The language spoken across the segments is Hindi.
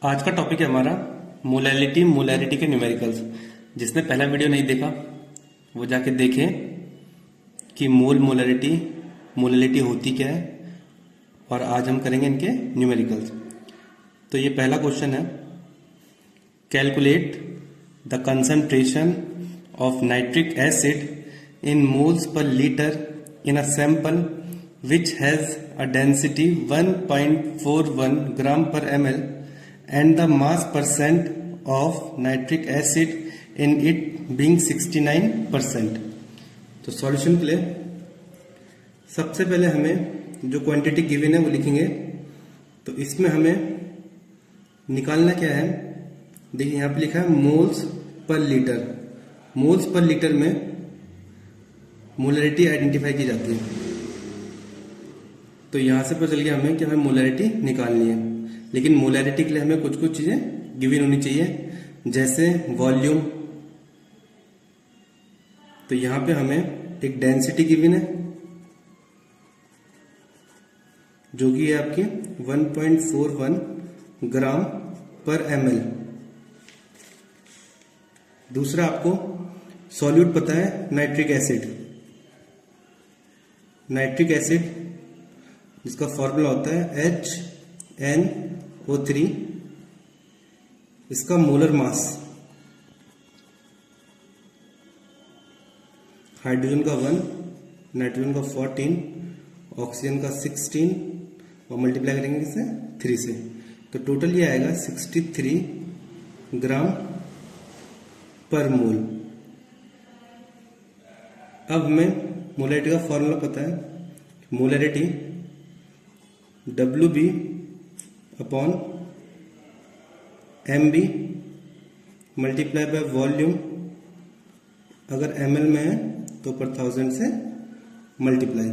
आज का टॉपिक है हमारा मोलैरिटी के न्यूमेरिकल्स। जिसने पहला वीडियो नहीं देखा वो जाके देखे कि मोलैरिटी होती क्या है, और आज हम करेंगे इनके न्यूमेरिकल्स। तो ये पहला क्वेश्चन है, calculate the concentration of nitric acid in moles per litre in a sample which has a density 1.41 gram per ml and the mass percent of nitric acid in it being 69%। तो सॉल्यूशन के लिए सबसे पहले हमें जो क्वांटिटी गिवन है वो लिखेंगे। तो इसमें हमें निकालना क्या है, देखिए यहाँ पे लिखा है moles per litre. Moles per litre में मोलैरिटी आइडेंटिफाई की जाती है। तो यहां से पता चल गया हमें कि हमें मोलैरिटी निकालनी है, लेकिन मोलैरिटी के लिए हमें कुछ कुछ चीजें गिवन होनी चाहिए, जैसे वॉल्यूम। तो यहां पे हमें एक डेंसिटी गिवन है जो कि है आपकी 1.41 ग्राम पर ml। दूसरा आपको सॉल्यूट पता है नाइट्रिक एसिड। नाइट्रिक एसिड जिसका फॉर्मूला होता है HNO3। इसका मोलर मास, हाइड्रोजन का 1, नाइट्रोजन का 14, ऑक्सीजन का 16 और मल्टीप्लाई करेंगे किससे 3 से, तो टोटल ये आएगा 63 ग्राम पर मोल। अब हमें मोलैरिटी का फॉर्मूला पता है, molarity WB upon MB multiply by volume, अगर ml में है तो पर 1000 से मल्टीप्लाई।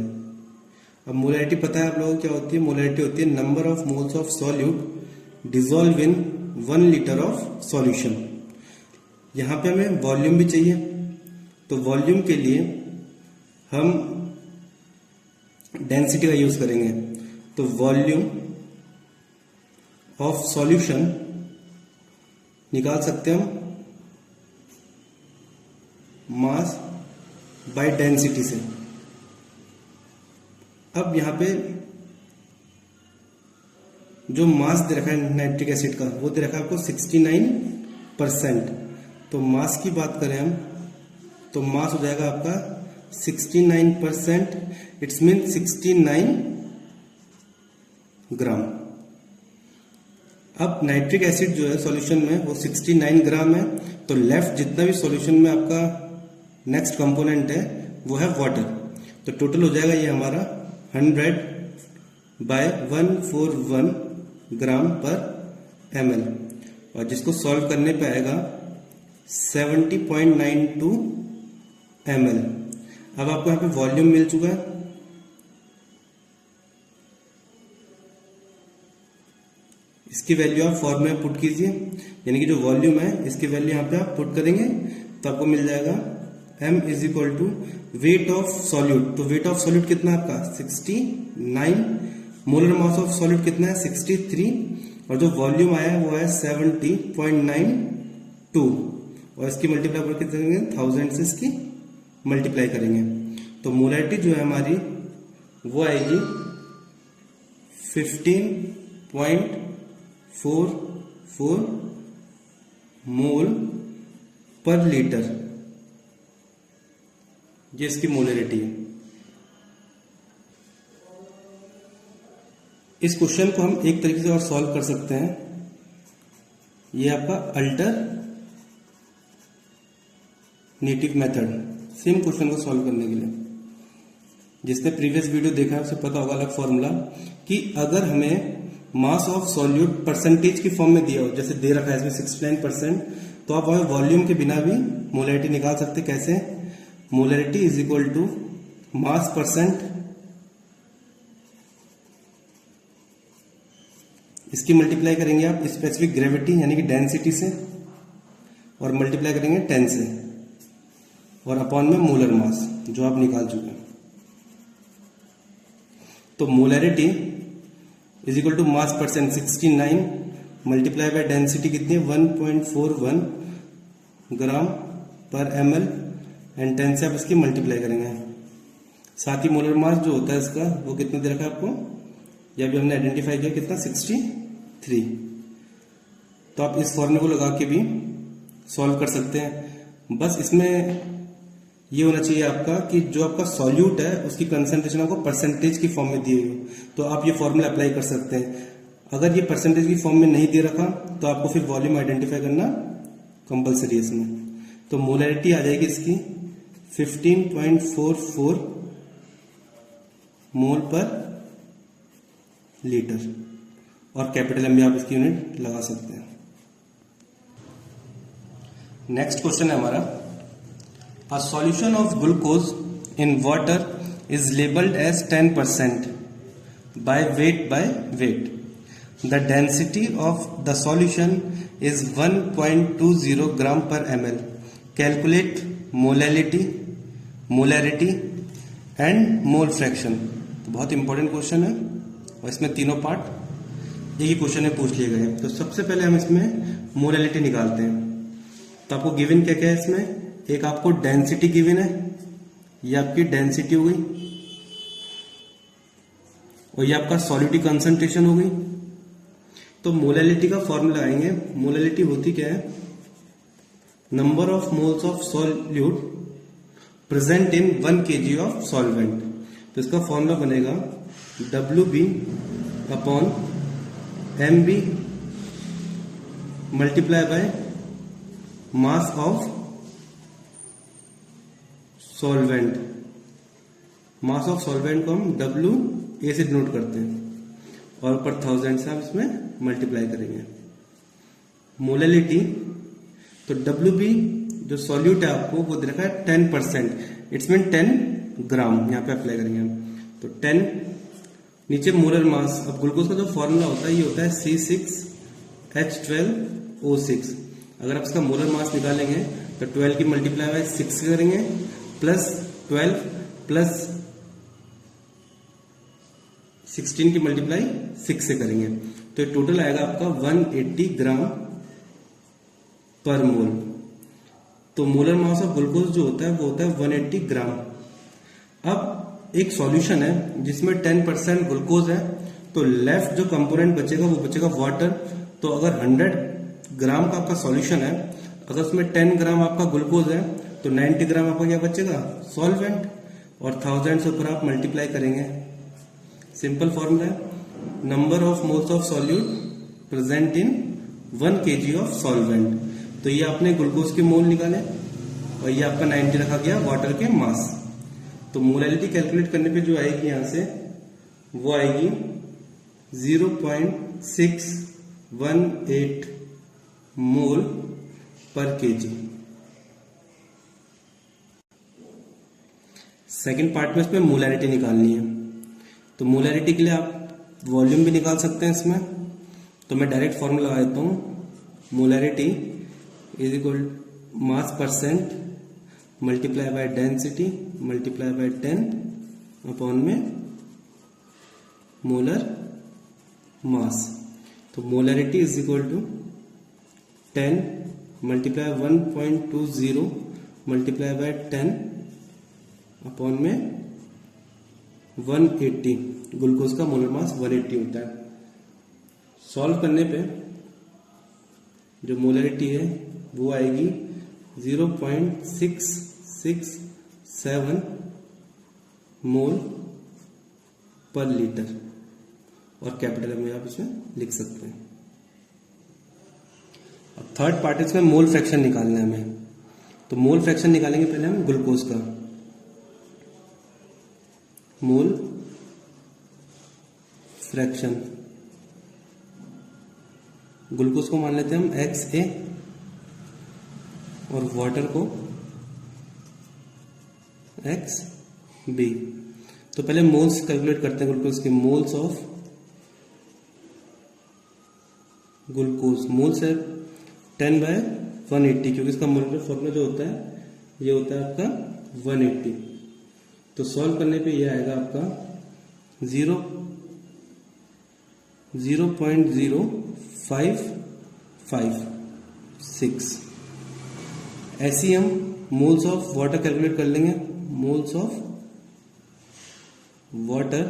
अब मोलैरिटी पता है आप लोगों को क्या होती है, मोलैरिटी होती है number of moles of solute dissolve in 1 litre of solution. यहां पे हमें वॉल्यूम भी चाहिए, तो वॉल्यूम के लिए हम डेंसिटी का यूज करेंगे। तो वॉल्यूम ऑफ सॉल्यूशन निकाल सकते हैं हम मास बाय डेंसिटी से। अब यहां पे जो मास दे रखा है नाइट्रिक एसिड का, वो दे रखा है आपको 69%। तो मास की बात करें हम तो मास हो जाएगा आपका 69%, इट्स मीन 69 ग्राम। अब नाइट्रिक एसिड जो है सॉल्यूशन में वो 69 ग्राम है, तो लेफ्ट जितना भी सॉल्यूशन में आपका नेक्स्ट कंपोनेंट है वो है वाटर। तो टोटल हो जाएगा ये हमारा 100/141 ग्राम पर ml, और जिसको सॉल्व करने पे आएगा 70.92 ml। अब आपको यहाँ पे वॉल्यूम मिल चुका है, इसकी वैल्यू आप फॉर्मूले में पुट कीजिए, यानी कि जो वॉल्यूम है इसकी वैल्यू यहाँ पे आप पुट करेंगे तो आपको मिल जाएगा m is equal to weight of solute. तो वेट ऑफ सॉल्यूट कितना है आपका 69, मोलर मास ऑफ सॉल्यूट कितना है 63, और जो वॉल्यूम आया है वो है 70.92, और इसकी मल्टीप्लाई करके करेंगे 1000 से इसकी मल्टीप्लाई करेंगे। तो मोलैरिटी जो है हमारी वो आएगी 15.44 मोल पर लीटर, ये इसकी मोलैरिटी है। इस क्वेश्चन को हम एक तरीके से और सॉल्व कर सकते हैं, ये आपका अल्टरनेटिव मेथड, सेम क्वेश्चन को सॉल्व करने के लिए। जिसने प्रीवियस वीडियो देखा है उसे पता होगा अलग फॉर्मूला, कि अगर हमें मास ऑफ सॉल्यूट परसेंटेज की फॉर्म में दिया हो, जैसे दे रखा है इसमें 69%, तो आप हमें वॉल्यूम के बिना भी मोलैरिटी निकाल सकते। कैसे, molarity is equal to mass percent, इसकी मल्टीप्लाई करेंगे आप स्पेसिफिक ग्रेविटी यानी कि डेंसिटी से, और मल्टीप्लाई करेंगे 10 से, और अपॉन में मोलर मास जो आप निकाल चुके हैं। तो molarity is equal to mass percent 69 multiply by density कितनी है 1.41 ग्राम पर ml एंड 10 से आप इसकी मल्टीप्लाई करेंगे। साथ ही मोलर मास जो होता है इसका वो कितना दे रखा है आपको, या भी हमने आइडेंटिफाई किया कितना 63। तो आप इस फॉर्मूले को लगा के भी सॉल्व कर सकते हैं। बस इसमें ये होना चाहिए आपका कि जो आपका सॉल्यूट है उसकी कंसंट्रेशन आपको परसेंटेज की फॉर्म में दी हुई हो, तो आप ये फॉर्मूला अप्लाई कर सकते हैं। अगर ये परसेंटेज की फॉर्म में नहीं दे रखा तो आपको फिर वॉल्यूम आइडेंटिफाई करना कंपलसरी है इसमें। तो मोलैरिटी आ जाएगी इसकी 15.44 मोल पर लीटर, और कैपिटल एम भी आप इसकी यूनिट लगा सकते हैं। नेक्स्ट क्वेश्चन है हमारा, a solution of glucose in water is labelled as 10% by weight. The density of the solution is 1.20 gram per ml. Calculate molarity and mole fraction. तो बहुत इंपॉर्टेंट क्वेश्चन है और इसमें तीनों पार्ट एक ही क्वेश्चन में पूछ लिए गए हैं। तो सबसे पहले हम इसमें मोलैलिटी निकालते हैं। तो आपको गिवन क्या क्या है इसमें, एक आपको डेंसिटी गिवन है, ये आपकी डेंसिटी हो गई, और ये आपका सॉल्यूटी कंसंट्रेशन हो गई। तो मोलैलिटी का फॉर्मूला आएंगे। मोलैलिटी होती क्या है, number of moles of solute present in 1 kg of solvent. तो इसका फॉर्मूला बनेगा WB upon MB multiply by mass of solvent. Mass of solvent को हम WA से डिनोट करते हैं, और ऊपर 1000 से आप इसमें मल्टीप्लाई करेंगे। मोलैलिटी, तो WB जो सॉल्यूट है आपको वो दे रखा है 10%, इट्स मीन 10 ग्राम, यहाँ पे अप्लाई करेंगे हम। तो 10 नीचे मोलर मास। अब ग्लूकोज का जो फॉर्मूला होता है ये होता है C6H12O6। अगर आप इसका मोलर मास निकालेंगे तो 12 की मल्टीप्लाई बाय 6 करेंगे, प्लस 12 प्लस 16 की मल्टीप्लाई 6 से करेंगे, तो ये टोटल आएगा आपका 180 ग्राम पर मोल। तो मोलर मास ऑफ ग्लूकोज जो होता है वो होता है 180 ग्राम। अब एक सॉल्यूशन है जिसमें 10% ग्लूकोज है, तो लेफ्ट जो कंपोनेंट बचेगा वो बचेगा वाटर। तो अगर 100 ग्राम का आपका सॉल्यूशन है, अगर उसमें 10 ग्राम आपका ग्लूकोज है तो 90 ग्राम आपका क्या बचेगा, सॉल्वेंट, और 1000 से ऊपर आप मल्टीप्लाई करेंगे। सिंपल फॉर्मूला है, number of moles of solute present in 1 kg of solvent. तो ये आपने ग्लूकोज के मोल निकाले और ये आपका 90 रखा गया वाटर के मास। तो मोलैलिटी कैलकुलेट करने पे जो आएगी यहां से वो आएगी 0.618 मोल पर kg। सेकेंड पार्ट में इसमें मोलैलिटी निकालनी है। तो मोलैरिटी के लिए आप वॉल्यूम भी निकाल सकते हैं इसमें। तो मैं डायरेक्ट फॉर्मूला लगा देता हूँ, molarity is equal mass percent multiply by density multiply by 10 upon में मोलर मास। तो molarity is equal to 10 multiply 1.20 multiply by 10 upon में 180। ग्लूकोज का मोलर मास 180 होता है। सॉल्व करने पे जो मोलैरिटी है वो आएगी 0.667 मोल पर लीटर, और कैपिटल में आप इसमें लिख सकते हैं। अब थर्ड पार्ट इसमें मोल फ्रैक्शन निकालना है हमें। तो मोल फ्रैक्शन निकालेंगे पहले हम ग्लूकोज का। मोल फ्रैक्शन, ग्लूकोज को मान लेते हैं हम XA और वाटर को XB। तो पहले मोल्स कैलकुलेट करते हैं ग्लूकोज के। मोल्स ऑफ ग्लूकोज, मोल्स है 10/180, क्योंकि इसका मोलर फॉर्मूला जो होता है ये होता है आपका 180। तो सॉल्व करने पे ये आएगा आपका 0.0556। ऐसे ही हम मोल्स ऑफ वाटर कैलकुलेट कर लेंगे। मोल्स ऑफ वाटर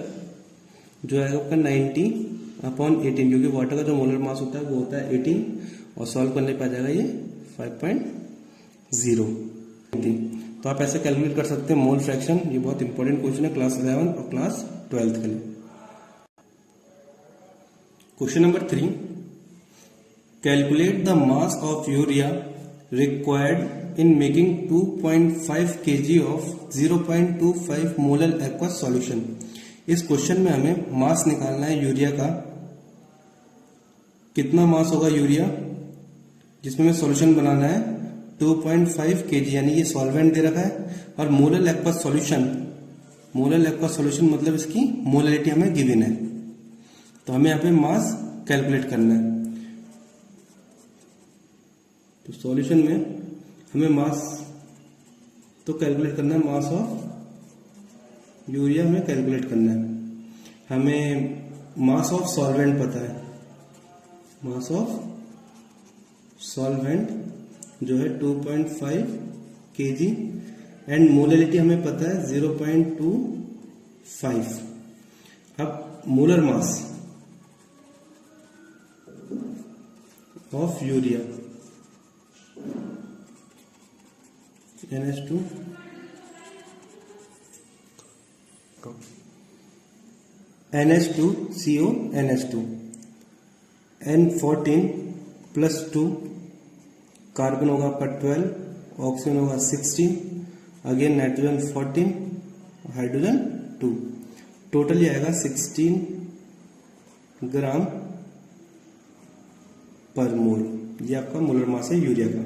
जो है आपका 90/18, क्योंकि वाटर का जो मोलर मास होता है वो होता है 18, और सॉल्व करने पर आ जाएगा ये 5.0। तो आप ऐसे कैलकुलेट कर सकते हैं मोल फ्रैक्शन। ये बहुत इंपॉर्टेंट क्वेश्चन है क्लास 11 और क्लास 12 के लिए। Question number 3, calculate the mass of urea required in making 2.5 kg of 0.25 molar aqueous solution. इस क्वेश्चन में हमें मास निकालना है यूरिया का। कितना मास होगा यूरिया जिसमें हमें सॉल्यूशन बनाना है 2.5 kg, यानी ये सॉल्वेंट दे रखा है, और molar aqueous solution, molar aqueous solution मतलब इसकी मोलरिटी हमें गिवन है। तो हमें यहाँ पे मास कैलकुलेट करना है। तो सॉल्यूशन में हमें मास तो कैलकुलेट करना है, मास ऑफ यूरिया हमें कैलकुलेट करना है। हमें मास ऑफ सॉल्वेंट पता है, मास ऑफ सॉल्वेंट जो है 2.5 kg, एंड मोलरिटी हमें पता है 0.25। अब molar mass of urea NH2 NH2CO NH2 N14 plus 2, carbon होगा आपका 12, ऑक्सीजन होगा 16, अगेन नाइट्रोजन 14, हाइड्रोजन 2। टोटल ये आएगा 16 ग्राम पर मोल। ये आपका मोलर मास है यूरिया का।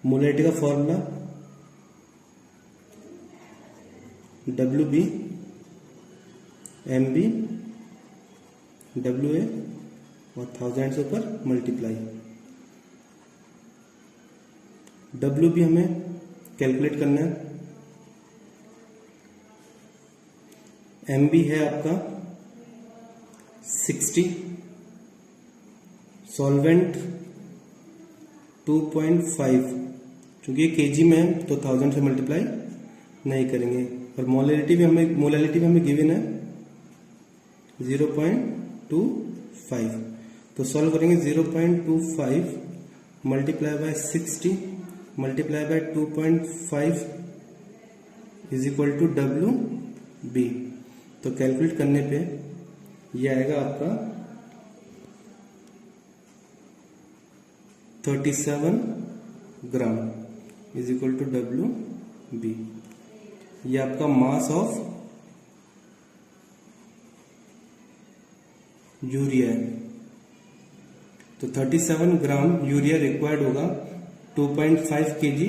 मोलरिटी का फॉर्मूला WB MB WA और 1000 से ऊपर मल्टीप्लाई। WB हमें कैलकुलेट करना है। MB है आपका 60, सॉल्वेंट 2.5, क्योंकि ये केजी में है तो 1000 से मल्टीप्लाई नहीं करेंगे, और मोलरिटी भी हमें गिवन है 0.25। तो सॉल्व करेंगे 0.25 multiply by 60 multiply by 2.5 is equal to WB। तो कैलकुलेट करने पे ये आएगा आपका 37 gram is equal to WB। ये आपका मास ऑफ यूरिया है। तो 37 ग्राम यूरिया रिक्वायर्ड होगा 2.5 kg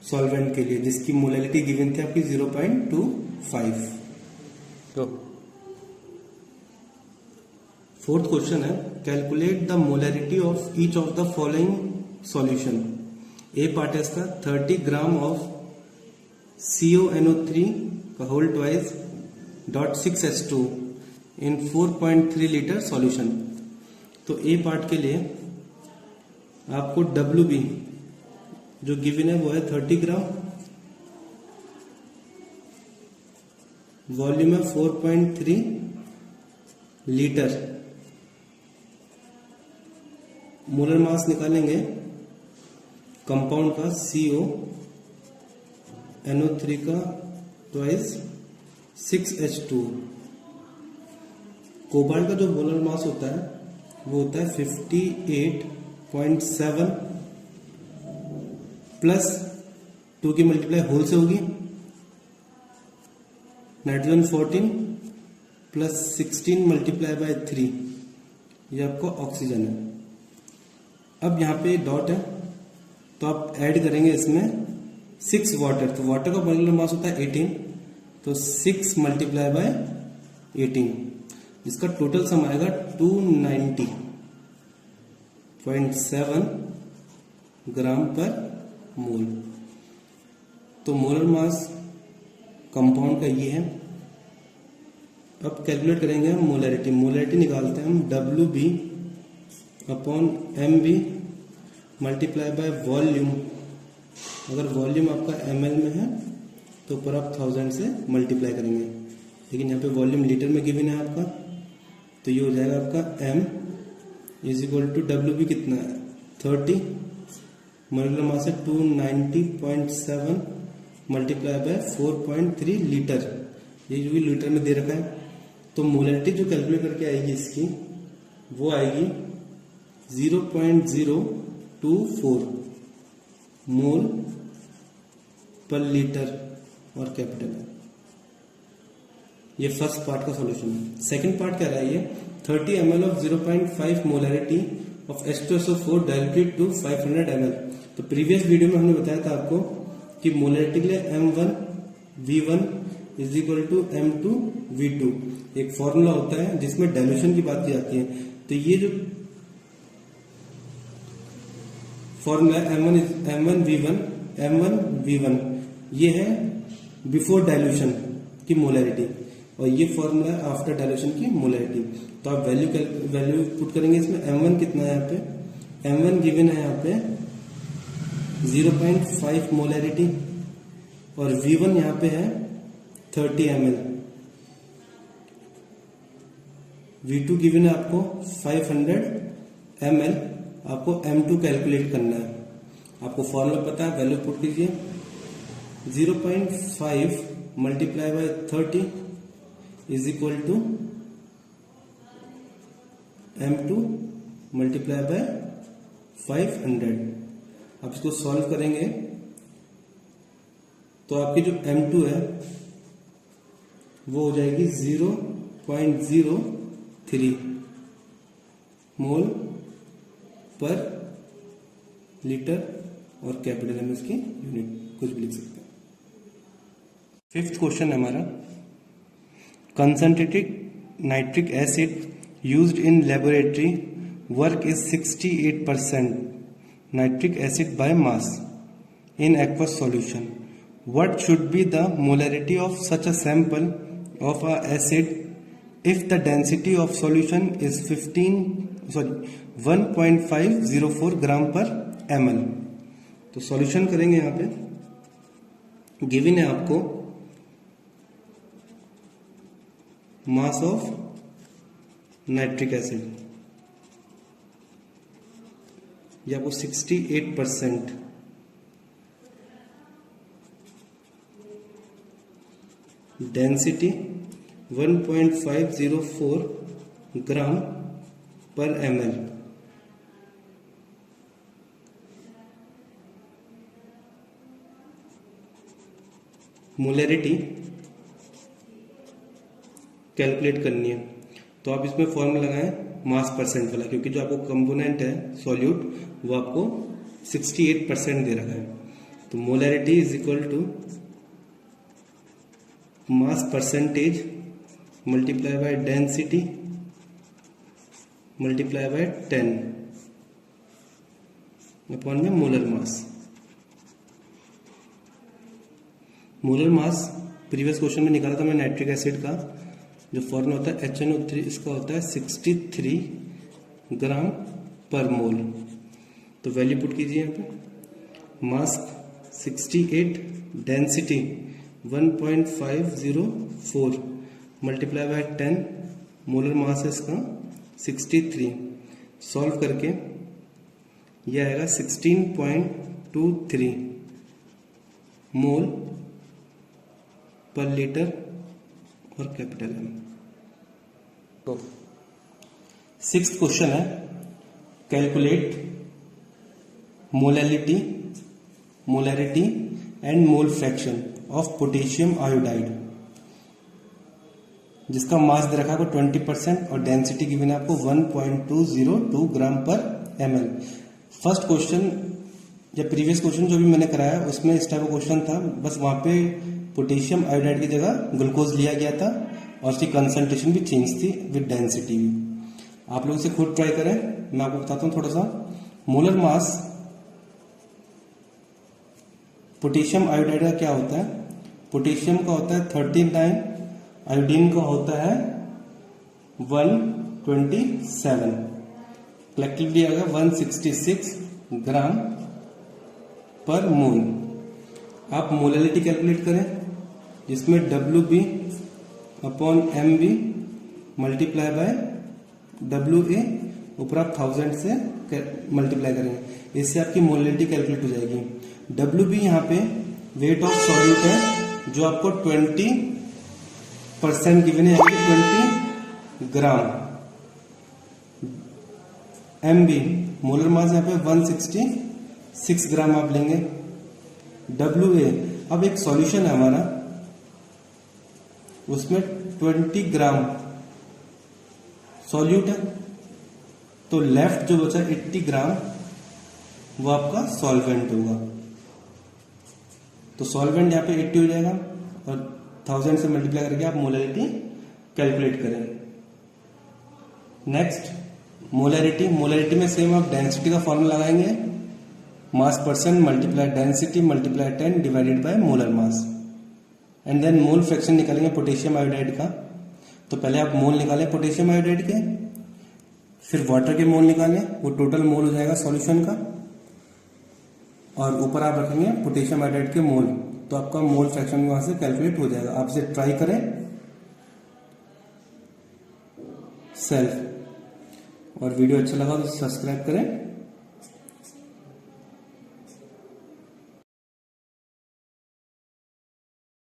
सॉल्वेंट के लिए, जिसकी मोलरिटी गिवन थी आपकी 0.25। तो फोर्थ क्वेश्चन है, calculate the molarity of each of the following solution. A part है इसका 30 ग्राम ऑफ CONO3 का होल ट्वाइस .6H2 इन 4.3 लीटर सॉल्यूशन। तो ए पार्ट के लिए आपको WB जो गिवन है वो है 30 ग्राम, वॉल्यूम है 4.3 लीटर। मोलर मास निकालेंगे कंपाउंड का CONO3 का ट्वाइस 6H2। कोबाल्ट का जो मोलर मास होता है वो होता है 58.7 प्लस 2 की मल्टीप्लाई होल से होगी, नाइट्रोजन 14 प्लस 16 मल्टीप्लाई बाय 3, ये आपका ऑक्सीजन है। अब यहाँ पे डॉट है तो आप ऐड करेंगे इसमें 6 वाटर। तो वाटर का मोलर मास होता है 18, तो 6 मल्टीप्लाई बाय 18, इसका टोटल सम आएगा 290.7 ग्राम पर मोल। तो मोलर मास कंपाउंड का ये है अब कैलकुलेट करेंगे हम मोलैरिटी। मोलैरिटी निकालते हैं हम WB upon MB multiply by volume. अगर वॉल्यूम आपका ml में है तो ऊपर आप 1000 से मल्टीप्लाई करेंगे, लेकिन यहाँ पे वॉल्यूम लीटर में गिवन है आपका, तो ये हो जाएगा आपका m is equal to WB कितना है 30 मोलर मास है 290.7 मल्टीप्लाई बाय 4.3 लीटर, ये जो भी लीटर में दे रखा है। तो मोलैरिटी जो कैलकुलेट करके आएगी इसकी वो आएगी 0.024 मोल पर लीटर और कैपिटल है। ये फर्स्ट पार्ट का सॉल्यूशन है। सेकंड पार्ट क्या रहा है, ये 30 ml of 0.5 molarity of H2SO4 diluted to 500 ml। तो प्रीवियस वीडियो में हमने बताया था आपको कि मोलैरिटी के लिए M1V1 is equal to M2V2 एक फॉर्मूला होता है जिसमें डायल्यूशन की बात की जाती है। तो ये जो फॉर्मूला M1V1 ये है बिफोर डायल्यूशन की मोलैरिटी, और ये फॉर्मूला है आफ्टर डायल्यूशन की मोलैरिटी। तो आप वैल्यू पुट करेंगे इसमें। M1 कितना है यहाँ पे, M1 गिवन है यहाँ पे 0.5 मोलैरिटी और V1 यहाँ पे है 30 ml। V2 गिवन है आपको 500 ml। आपको M2 कैलकुलेट करना है। आपको फॉर्मूला पता है, वैल्यू पुट कीजिए 0.5 multiply by 30 is equal to M2 multiply by 500। आप इसको सॉल्व करेंगे तो आपकी जो M2 है वो हो जाएगी 0.03 मोल पर लीटर और कैपिटल में इसकी यूनिट कुछ भी लिख सकते हैं। फिफ्थ क्वेश्चन है हमारा, concentrated nitric acid used in laboratory work is 68% nitric acid by mass in aqueous solution. What should be the molarity of such a sample of a acid if the density of solution is 1.504 ग्राम पर ml? तो सॉल्यूशन करेंगे यहाँ पे। गिवन है आपको मास ऑफ नाइट्रिक एसिड, ये आपको 68%, डेंसिटी 1.504 ग्राम पर ml। मोलैरिटी कैलकुलेट करनी है, तो आप इसमें फॉर्मूला लगाएं मास परसेंट वाला, क्योंकि जो आपको कंपोनेंट है सॉल्यूट वो आपको 68% दे रखा है। तो molarity is equal to mass percentage multiply by density multiply by 10 upon में molar mass. Molar mass previous question में निकाला था मैं नाइट्रिक एसिड का, जो फॉर्मूला होता है HNO3, इसका होता है 63 ग्राम पर मोल। तो वैल्यू पुट कीजिए यहाँ पे, मास 68, density 1.504 multiply by 10, molar mass है इसका 63। सॉल्व करके यह आएगा 16.23 मोल पर लीटर और कैपिटल M। तो सिक्स्थ क्वेश्चन है, calculate molarity and mole fraction of potassium iodide, जिसका मास दे रखा है आपको 20% और डेंसिटी गिवन है आपको 1.202 ग्राम पर ml। फर्स्ट क्वेश्चन या प्रीवियस क्वेश्चन जो भी मैंने कराया उसमें इस टाइप का क्वेश्चन था, बस वहां पे पोटेशियम आयोडाइड की जगह ग्लूकोज लिया गया था और उसकी कंसंट्रेशन भी चेंज थी विद डेंसिटी भी। आप लोग इसे खुद ट्राई करें, मैं आपको बताता हूं थोड़ा सा। मोलर मास पोटेशियम आयोडाइड का क्या होता है, पोटेशियम का होता है 39 आयोडीन का होता है 127, कलेक्टिवली आएगा 166 ग्राम पर मोल। आप मोलैलिटी कैलकुलेट करें, जिसमें WB upon MB multiply by WA, ऊपर आप 1000 से मल्टीप्लाई करेंगे, इससे आपकी मोलैलिटी कैलकुलेट हो जाएगी। WB यहाँ पे वेट ऑफ सॉल्यूट है, जो आपको 20% गिवन है, 20 ग्राम। MB मोलर मास यहाँ पे 166 ग्राम आप लेंगे। WA, अब एक सॉल्यूशन है हमारा, उसमें 20 ग्राम सॉल्यूट है, तो लेफ्ट जो बचा 80 ग्राम वो आपका सॉल्वेंट होगा। तो सॉल्वेंट यहाँ पे 80 हो जाएगा और 1000 से मल्टीप्लाई करके आप मोलैरिटी कैलकुलेट करें। नेक्स्ट मोलैरिटी, मोलैरिटी में सेम आप डेंसिटी का फॉर्मूला लगाएंगे, mass percent multiply density multiply 10 divided by molar mass, and then mole fraction निकालेंगे पोटेशियम आयोडाइड का। तो पहले आप मोल निकालें पोटेशियम आयोडाइड के, फिर वाटर के मोल निकालें, वो टोटल मोल हो जाएगा सॉल्यूशन का, और ऊपर आप रखेंगे पोटेशियम आयोडाइड के मोल, तो आपका मोल फ्रैक्शन वहां से कैलकुलेट हो जाएगा। आप इसे ट्राई करें सेल्फ, और वीडियो अच्छा लगा तो सब्सक्राइब करें।